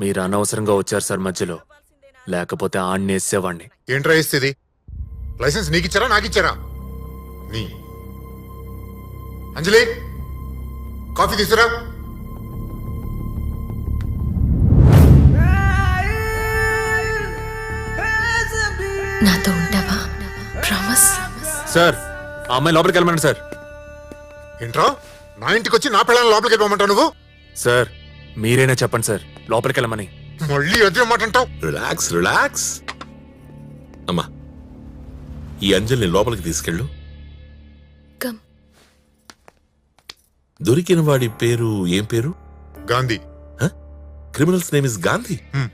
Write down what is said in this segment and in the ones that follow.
మీరు అనవసరంగా వచ్చారు సార్ మధ్యలో, లేకపోతే ఆణ్ణి వేసేవాడిని. ఏంట్రా ఇస్తుంది? లైసెన్స్ నీకిచ్చారా నాకిచ్చారా? నీ అంజలి కాఫీ తీసుకురా. నాతో ఉంటావా? ప్రామిస్. సార్ ఆ అమ్మాయి లోపలికి వెళ్ళమనండి సార్. ఏంట్రా నా ఇంటికి వచ్చి నా పిల్లల్ని లోపలికి వెళ్ళమంటావు నువ్వు? సార్ మీరైనా చెప్పండి సార్ లోపలికి వెళ్ళమని. మళ్ళీ అదే మాట అంటావు? Relax relax. అమ్మా ఈ అంజలిని లోపలికి తీసుకెళ్ళు. కమ్. దొరికిన వాడి పేరు ఏం పేరు? Gandhi. Criminals name is Gandhi. హ్మ్.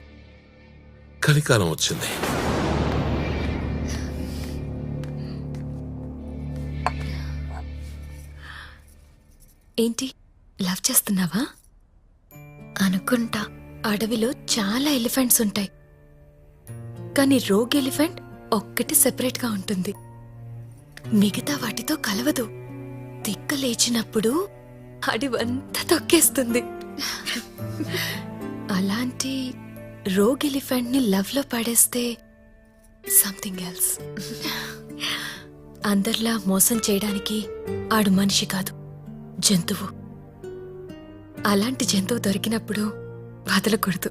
కలికాలం వచ్చింది. ఏంటి లవ్ చేస్తున్నావా? అనుకుంటా. అడవిలో చాలా ఎలిఫెంట్స్ ఉంటాయి, కానీ రోగ్ ఎలిఫెంట్ ఒక్కటి సెపరేట్ గా ఉంటుంది. మిగతా వాటితో కలవదు. తిక్క లేచినప్పుడు అడివంతా తొక్కేస్తుంది. అలాంటి రోగ్ ఎలిఫెంట్ ని లవ్ లో పడేస్తే సంథింగ్ ఎల్స్. అందర్లా మోసం చేయడానికి ఆడు మనిషి కాదు, జంతువు. అలాంటి జంతువు దొరికినప్పుడు వదలకూడదు.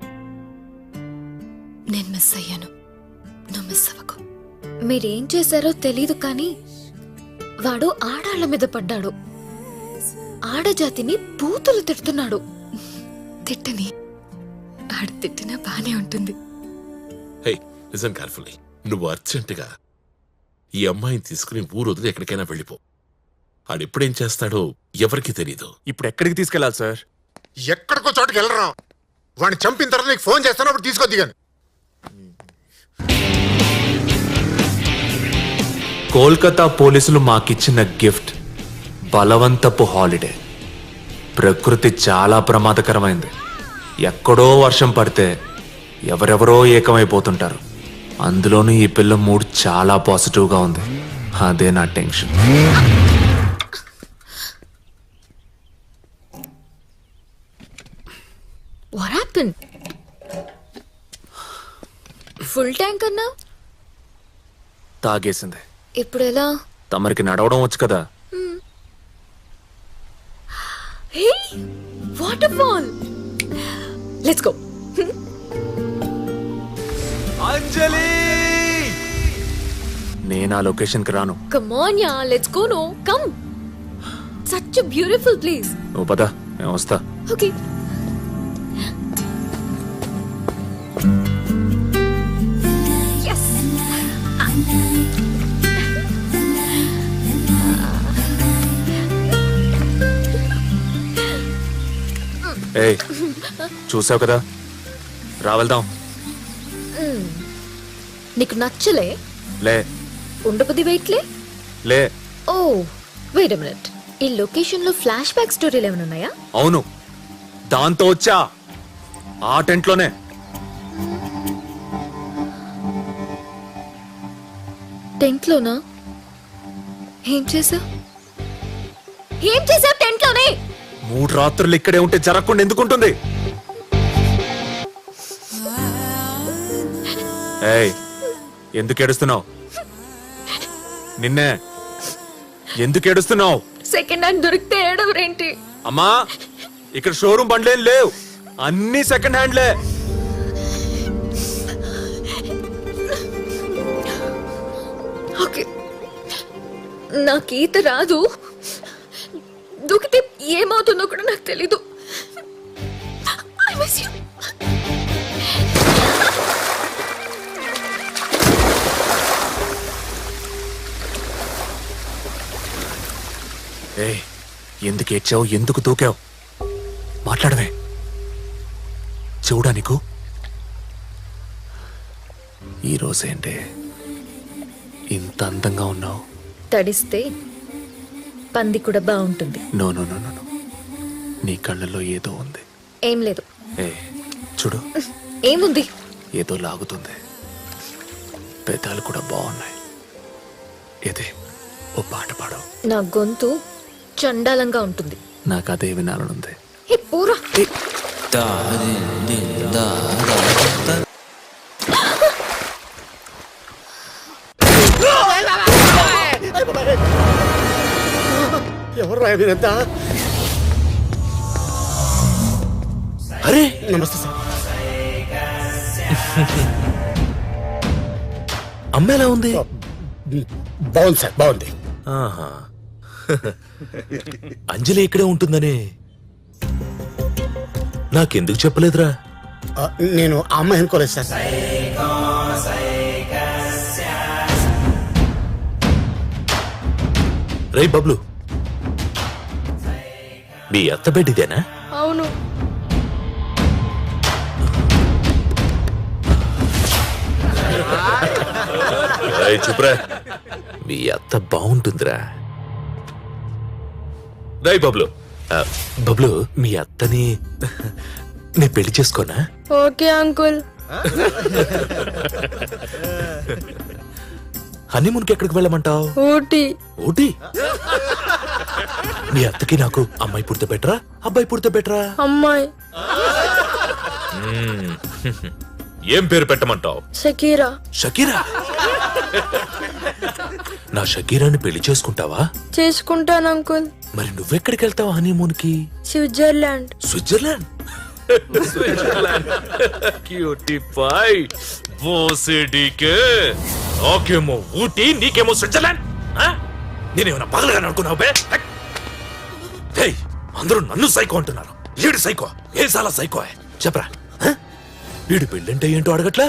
నేను మిస్ అయ్యాను, నువ్వు మిస్ అవ్వకు. మీరేం చేశారో తెలీదు, కానీ వాడు ఆడాళ్ల మీద పడ్డాడు. ఆడజాతిని బూతులు తిడుతున్నాడు. తిట్టని, ఆడు తిట్టినా బానే ఉంటుంది. Hey listen carefully. నువ్వు అర్జెంటుగా ఈ అమ్మాయిని తీసుకుని ఊరు వదిలి ఎక్కడికైనా వెళ్ళిపో. ఆడెప్పుడేం చేస్తాడో ఎవరికి తెలీదు. ఇప్పుడు ఎక్కడికి తీసుకెళ్లాలి సార్? ఎక్కడికో చోటుకి వెళ్ళరా. వాడిని చంపిన తర్వాత నీకు ఫోన్ చేస్తాను, అప్పుడు తీసుకొద్ది కానీ. కోల్కతా పోలీసులు మాకిచ్చిన గిఫ్ట్ బలవంతపు హాలిడే. ప్రకృతి చాలా ప్రమాదకరమైంది. ఎక్కడో వర్షం పడితే ఎవరెవరో ఏకమైపోతుంటారు. అందులోనూ ఈ పిల్ల మూడ్ చాలా పాజిటివ్గా ఉంది. అదే నా tension. What happened? Full tank అన్నా? తాగేసింది. ఇప్పుడు ఎలా? తమరికి నడవడం వచ్చు కదా. Hey, waterfall. Let's go. Anjali, నేను ఆ లొకేషన్ కి రాను. Come on ya, let's go. No come. Such a beautiful place. నువ్వు పద, నేను వస్తా. ఓకే. ఏయ్, చూసావు కదా, రా వెళ్దాం. నీకు నచ్చలే? లే ఉండబుద్ది వెయిట్లే? లే. ఓ వెయిట్ ఎ మినిట్. ఈ లొకేషన్ లో ఫ్లాష్ బ్యాక్ స్టోరీలు ఏమైనా ఉన్నాయా? అవును, దాంతో వచ్చా. ఆ టెంట్ లోనే. టెంట్ లోనా? ఏం చేసావు? ఏం చేసావు టెంట్ లోనే? 3 రాత్రులు ఇక్కడే ఉంటే జరగకుండా ఎందుకుంటుంది? ఏయ్, ఎందుకు ఏడుస్తున్నావు? నిన్నే. ఎందుకు ఏడుస్తున్నావు? సెకండ్ హ్యాండ్ దొరికితే ఏడవరేంటి? అమ్మా, ఇక్కడ షోరూమ్ బండ్లేం లేవు, అన్ని సెకండ్ హ్యాండ్లే. ఓకే, నాకు ఈత రాదు. దూకితే ఏమవుతుందో కూడా నాకు తెలీదు. I miss you. ఏయ్, ఎందుకు ఏడ్చావు? ఎందుకు దూకావు? మాట్లాడవే. చూడా నీకు ఈరోజేంటే ఇంత అందంగా ఉన్నావు? తడిస్తే పంది కూడా బాగుంటుంది. నో నో నో నో, నీ కళ్ళల్లో ఏదో ఉంది. ఏం లేదు. ఏ చూడు, ఏముంది? ఏదో లాగుతుంది. పెదాలు కూడా బాగున్నాయి. ఏదే ఓ పాట పాడు. నా గొంతు చండాలంగా ఉంటుంది. నాకు అదే వినాలనుంది. ఏ పోరా. ఎవరు రాయనంతా? అరే నమస్తే సార్. అమ్మ ఎలా ఉంది? బాగుంది సార్, బాగుంది. ఆహా. అంజలి ఇక్కడే ఉంటుందని నాకెందుకు చెప్పలేదురా? నేను ఆ అమ్మాయి అనుకోలేదు సార్. రే బబ్లు, మీ అత్త బిడ్డదేనా? అవును. చెప్పురా, మీ అత్త బాగుంటుందిరా. రై బబ్లు, బబ్లు మీ అత్తని నేను పెళ్లి చేసుకోనా? Okay uncle. హనీమూన్కి ఎక్కడికి వెళ్ళమంటావు? ఊటీ. ఊటీ? మీ అత్తకి నాకు అమ్మాయి పుడితే బెటరా, అబ్బాయి పుడితే బెటరా? అమ్మాయి. ఏం పేరు పెట్టమంటావు? షకీరా. షకీరా? నా షకీరాని పెళ్లి చేసుకుంటావా? చేసుకుంటాను అంకుల్. మరి నువ్వెక్కడికి వెళ్తావు హనీమూన్ కి? స్విట్జర్లాండ్. స్విట్జర్లాండ్? నాకేమో ఊటీ, నీకేమో స్విట్జర్లాండ్. నేనేమన్నా పగలగా అనుకున్నావు బే? హేయ్, అందరూ నన్ను సైకో అంటున్నారు. ఈడు సైకో? ఏ సాలా సైకో చెప్పరా? వీడు పెళ్ళంటే ఏంటో అడగట్లా?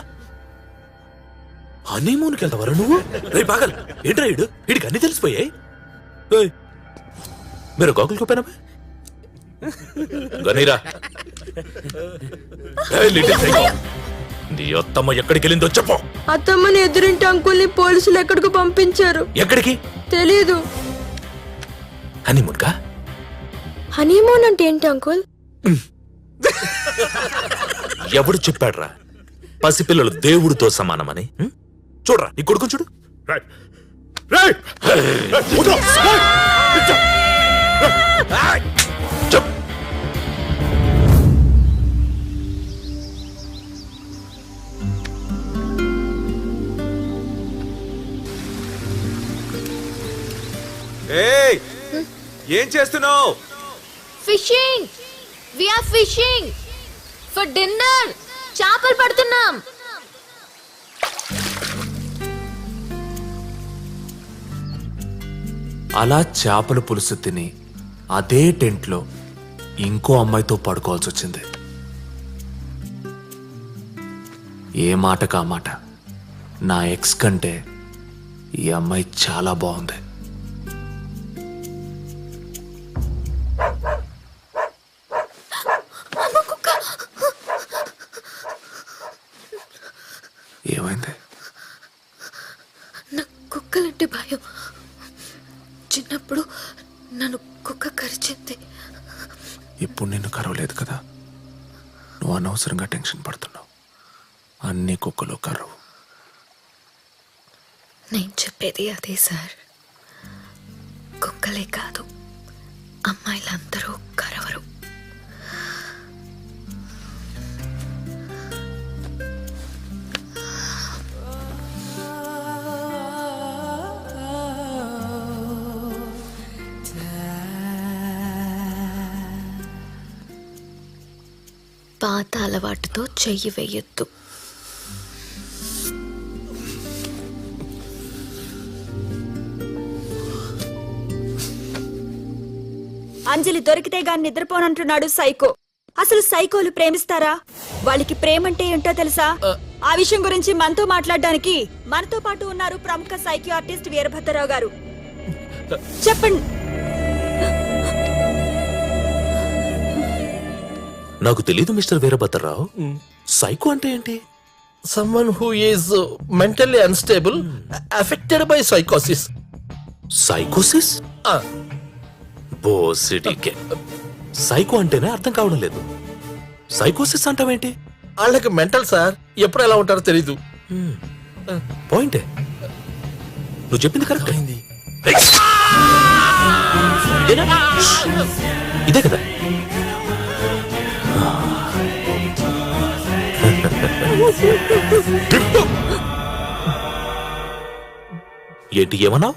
హనీమూన్కి వెళ్తావరా నువ్వు? రే పాగల్, ఏంట్రా ఈడు? వీడికి అన్ని తెలిసిపోయాయి. మీరు గోకుల్ కోపానా గనీరా? నీ అత్తమ్మ ఎక్కడికి వెళ్ళిందో చెప్పు. అత్తమ్మని ఎదురింటి అంకుల్ని పోలీసులు ఎక్కడికి పంపించారు. ఎక్కడికి? తెలీదు. హనీమూన్ కా? హనీమూన్ అంటే ఏంటి అంకుల్? ఎవడు చెప్పాడ్రా పసిపిల్లలు దేవుడితో సమానమని? చూడరా నీ కొడుకు చూడు. ఏయ్, ఏం చేస్తున్నావు? Fishing. We are fishing for dinner. చేపలు పడుతున్నాం. అలా చేపల పులుసు తిని అదే టెంట్లో ఇంకో అమ్మాయితో పడుకోవాల్సి వచ్చింది. ఏ మాటకా మాట, నా ఎక్స్ కంటే ఈ అమ్మాయి చాలా బాగుంది. ఏమైంది? నాకు కుక్కలంటే భయం. చిన్నప్పుడు నన్ను కుక్క కరిచింది. ఇప్పుడు నిన్ను కరవలేదు కదా, నువ్వు అనవసరంగా టెన్షన్ పడుతున్నావు. అన్ని కుక్కలు కరవు. నేను చెప్పేది అదే సార్. కుక్కలే కాదు, అమ్మాయిలందరూ కరవరు. పాత అలవాటుతో చెయ్యి వేయొద్దు. అంజలి దొరికితే గాని నిద్రపోనంటున్నాడు సైకో. అసలు సైకోలు ప్రేమిస్తారా? వాళ్ళకి ప్రేమంటే ఏంటో తెలుసా? ఆ విషయం గురించి మనతో మాట్లాడడానికి మనతో పాటు ఉన్నారు ప్రముఖ సైకో ఆర్టిస్ట్ వీరభద్రరావు గారు. చెప్పండి. నాకు తెలీదు మిస్టర్ వీరభద్రరావు. సైకో అంటే ఏంటి? Someone who is mentally unstable, affected by psychosis. సైకోసిస్? బోసిడికే. సైకో అంటేనే అర్థం కావడం లేదు. సైకోసిస్ అంటావేంటి? వాళ్ళకి మెంటల్ సార్, ఎప్పుడు ఎలా ఉంటారో తెలీదు. పాయింటే, నువ్వు చెప్పింది కరెక్ట్ అయింది. ఇదే కదా? ఏంటి ఏమన్నావు?